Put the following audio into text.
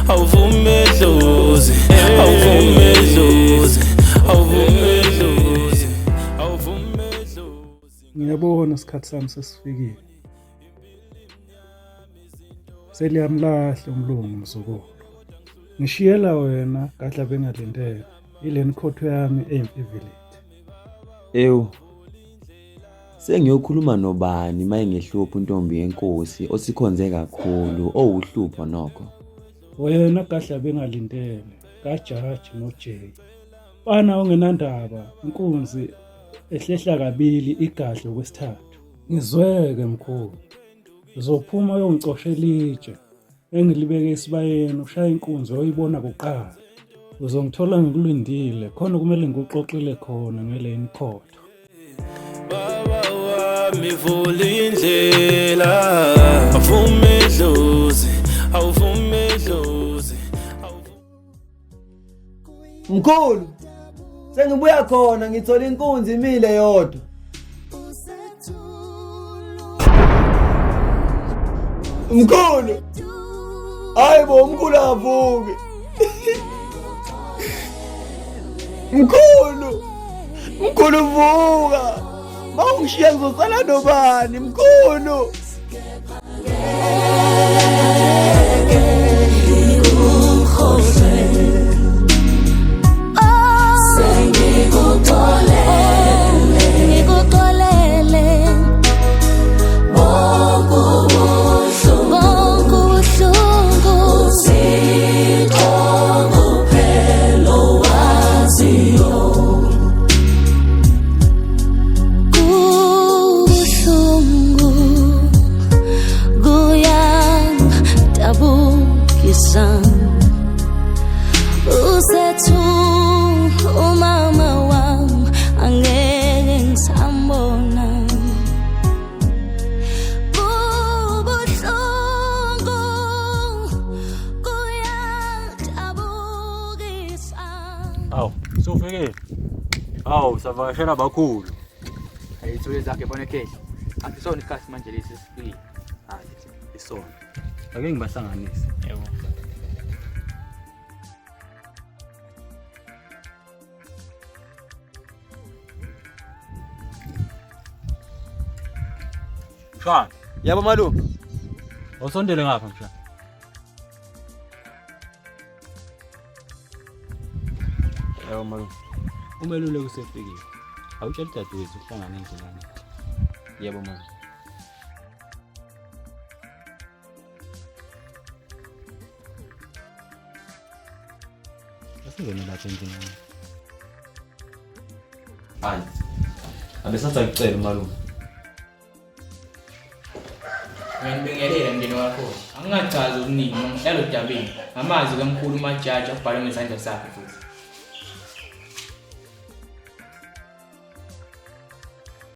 awuvume dlozi, awuvume dlozi, awuvume dlozi, awuvume dlozi. Ngiyabona isikhathi sami sesifikile. Seliyamlahla umlungu Mzukulu. Ngishiyela wena kahla bengalindele. Ile nkhotho yami eyimfivilite. Sengiyokhuluma nobani maye ngehlupho intombi yenkosi osikhonze kakhulu owuhlupho nokho. Wena kahla bengalindele kaJaji noJay. Bana ungenandaba inkunzi ehlehla kabili igahle kwesithathu. Ngizweke mkhulu. Uzophuma uyongicoshela itshe engilibeke esibayeni ushaya inkunzi oyibona kuqala. Uzongithola ngikulindile khona kumele ngikuxoxele khona ngale inkhotho. Baba wami vula indlela, awuvume dlozi, awuvume dlozi. Mkhulu, sengibuya khona ngithola inkunzi imile yodwa. Mkhulu, hayibo mkhulu avuke. Mkhulu vuka. Mawungishiya ngizosala nobani mkhulu. Usethu umama wami angeke ngisambona kubuhlungu kuyadabukisa. Awu sufike savakashela abakhulu ayithule zakhe bona ekhehla akusona isikhathi manje lesi sifikile isona ake ngibahlanganise. yebo Shana Yebo malume. awusondele ngapha mshana. yebo malume Umeluleki usefikile. Awutshela dadewethu uhlangane endleleni. yebo malume Asingene lapha endlini. Hayi. Abesathi akucela malume. ngiyabingelela mndeni wakho angingachazi ukuningi ngihlala odabeni ngamazi kamkhulu uMajaji abhalwe ngesandla sakhe futhi